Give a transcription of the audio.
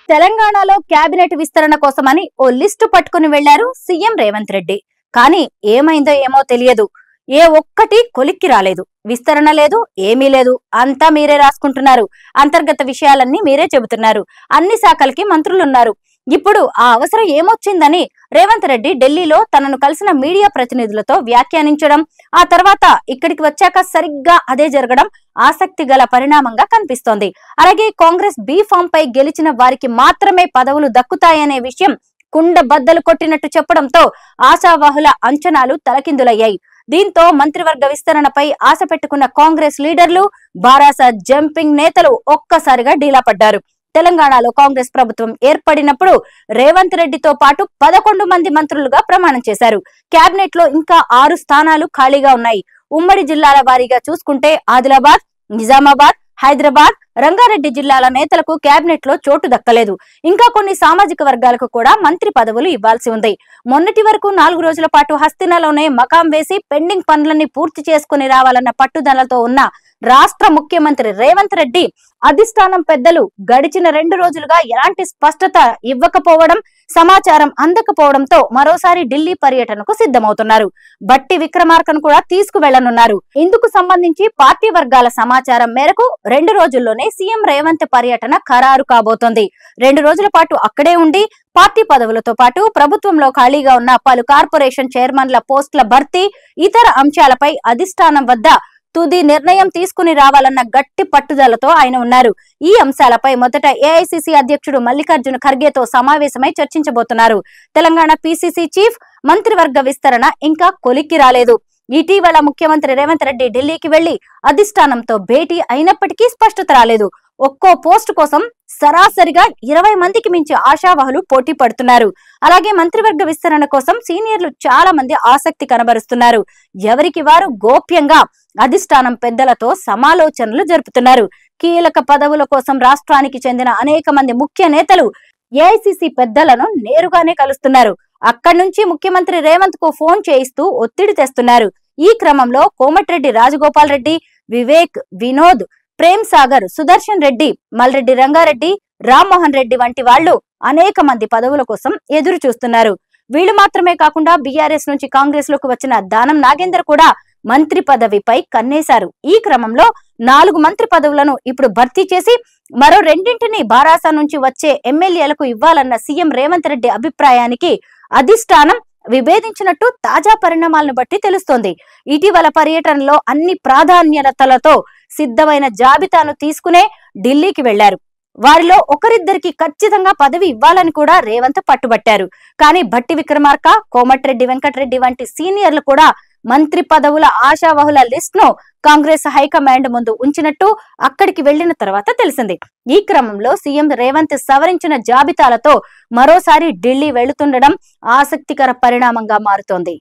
తెలంగాణలో కేబినెట్ విస్తరణ కోసమని ఓ లిస్టు పట్టుకుని వెళ్లారు సీఎం రేవంత్ రెడ్డి. కానీ ఏమైందో ఏమో తెలియదు. ఏ ఒక్కటి కొలిక్కి రాలేదు. విస్తరణ లేదు, ఏమీ లేదు. అంతా మీరే రాసుకుంటున్నారు. అంతర్గత విషయాలన్నీ మీరే చెబుతున్నారు. అన్ని శాఖలకి మంత్రులున్నారు. ఇప్పుడు ఆ అవసరం ఏమొచ్చిందని రేవంత్ రెడ్డి ఢిల్లీలో తనను కలిసిన మీడియా ప్రతినిధులతో వ్యాఖ్యానించడం, ఆ తర్వాత ఇక్కడికి వచ్చాక సరిగ్గా అదే జరగడం ఆసక్తి గల పరిణామంగా కనిపిస్తోంది. అలాగే కాంగ్రెస్ బీ ఫామ్ పై గెలిచిన వారికి మాత్రమే పదవులు దక్కుతాయనే విషయం కుండ బద్దలు కొట్టినట్టు చెప్పడంతో ఆశావాహుల అంచనాలు తలకిందులయ్యాయి. దీంతో మంత్రివర్గ విస్తరణపై ఆశ పెట్టుకున్న కాంగ్రెస్ లీడర్లు, బారాస జంపింగ్ నేతలు ఒక్కసారిగా డీలా పడ్డారు. తెలంగాణలో కాంగ్రెస్ ప్రభుత్వం ఏర్పడినప్పుడు రేవంత్ రెడ్డితో పాటు 11 మంది మంత్రులుగా ప్రమాణం చేశారు. కేబినెట్ లో ఇంకా 6 స్థానాలు ఖాళీగా ఉన్నాయి. ఉమ్మడి జిల్లాల వారీగా చూసుకుంటే ఆదిలాబాద్, నిజామాబాద్, హైదరాబాద్, రంగారెడ్డి జిల్లాల నేతలకు కేబినెట్ లో చోటు దక్కలేదు. ఇంకా కొన్ని సామాజిక వర్గాలకు కూడా మంత్రి పదవులు ఇవ్వాల్సి ఉంది. మొన్నటి వరకు 4 రోజుల పాటు హస్తినాలోనే మకాం వేసి పెండింగ్ పనులన్నీ పూర్తి చేసుకుని రావాలన్న పట్టుదలతో ఉన్న రాష్ట్ర ముఖ్యమంత్రి రేవంత్ రెడ్డి అధిష్టానం పెద్దలు గడిచిన 2 రోజులుగా ఎలాంటి స్పష్టత ఇవ్వకపోవడం, సమాచారం అందకపోవడంతో మరోసారి ఢిల్లీ పర్యటనకు సిద్ధమవుతున్నారు. బట్టి విక్రమార్కను కూడా తీసుకువెళ్లనున్నారు. ఇందుకు సంబంధించి పార్టీ వర్గాల సమాచారం మేరకు 2 రోజుల్లోనే సీఎం రేవంత్ పర్యటన ఖరారు కాబోతోంది. 2 రోజుల పాటు అక్కడే ఉండి పార్టీ పదవులతో పాటు ప్రభుత్వంలో ఖాళీగా ఉన్న పలు కార్పొరేషన్ చైర్మన్ల పోస్టుల భర్తీ, ఇతర అంశాలపై అధిష్టానం వద్ద తుది నిర్ణయం తీసుకుని రావాలన్న గట్టి పట్టుదలతో ఆయన ఉన్నారు. ఈ అంశాలపై మొదట ఏఐసీసీ అధ్యక్షుడు మల్లికార్జున ఖర్గేతో సమావేశమై చర్చించబోతున్నారు. తెలంగాణ పీసీసీ చీఫ్ మంత్రివర్గ విస్తరణ ఇంకా కొలిక్కి రాలేదు. ఇటీవల ముఖ్యమంత్రి రేవంత్ రెడ్డి ఢిల్లీకి వెళ్లి అధిష్టానంతో భేటీ అయినప్పటికీ స్పష్టత రాలేదు. ఒక్కో పోస్టు కోసం సరాసరిగా 20 మందికి మించి ఆశావహులు పోటీ పడుతున్నారు. అలాగే మంత్రివర్గ విస్తరణ కోసం సీనియర్లు చాలా మంది ఆసక్తి కనబరుస్తున్నారు. ఎవరికి వారు గోప్యంగా అధిష్టానం పెద్దలతో సమాలోచనలు జరుపుతున్నారు. కీలక పదవుల కోసం రాష్ట్రానికి చెందిన అనేక మంది ముఖ్య నేతలు ఏఐసీసీ పెద్దలను నేరుగానే కలుస్తున్నారు. అక్కడి నుంచి ముఖ్యమంత్రి రేవంత్ కు ఫోన్ చేయిస్తూ ఒత్తిడి తెస్తున్నారు. ఈ క్రమంలో కోమటిరెడ్డి రాజగోపాల్ రెడ్డి, వివేక్, వినోద్, ప్రేమ్ సాగర్, సుదర్శన్ రెడ్డి, మల్రెడ్డి రంగారెడ్డి, రామ్మోహన్ రెడ్డి వంటి వాళ్లు అనేక మంది పదవుల కోసం ఎదురు చూస్తున్నారు. వీళ్ళు మాత్రమే కాకుండా బీఆర్ఎస్ నుంచి కాంగ్రెస్ లోకి వచ్చిన దానం నాగేందర్ కూడా మంత్రి పదవిపై కన్నేశారు. ఈ క్రమంలో 4 మంత్రి పదవులను ఇప్పుడు భర్తీ చేసి మరో 2ంటిని బారాస నుంచి వచ్చే ఎమ్మెల్యేలకు ఇవ్వాలన్న సీఎం రేవంత్ రెడ్డి అభిప్రాయానికి అధిష్టానం విభేదించినట్టు తాజా పరిణామాలను బట్టి తెలుస్తోంది. ఇటీవల పర్యటనలో అన్ని ప్రాధాన్యతలతో సిద్ధమైన జాబితాను తీసుకునే ఢిల్లీకి వెళ్లారు. వారిలో ఒకరిద్దరికి ఖచ్చితంగా పదవి ఇవ్వాలని కూడా రేవంత్ పట్టుబట్టారు. కానీ భట్టి విక్రమార్క, కోమటిరెడ్డి వెంకటరెడ్డి వంటి సీనియర్లు కూడా మంత్రి పదవుల ఆశావహుల లిస్ట్ ను కాంగ్రెస్ హైకమాండ్ ముందు ఉంచినట్టు అక్కడికి వెళ్లిన తర్వాత తెలిసింది. ఈ క్రమంలో సీఎం రేవంత్ సవరించిన జాబితాలతో మరోసారి ఢిల్లీ వెళుతుండడం ఆసక్తికర పరిణామంగా మారుతోంది.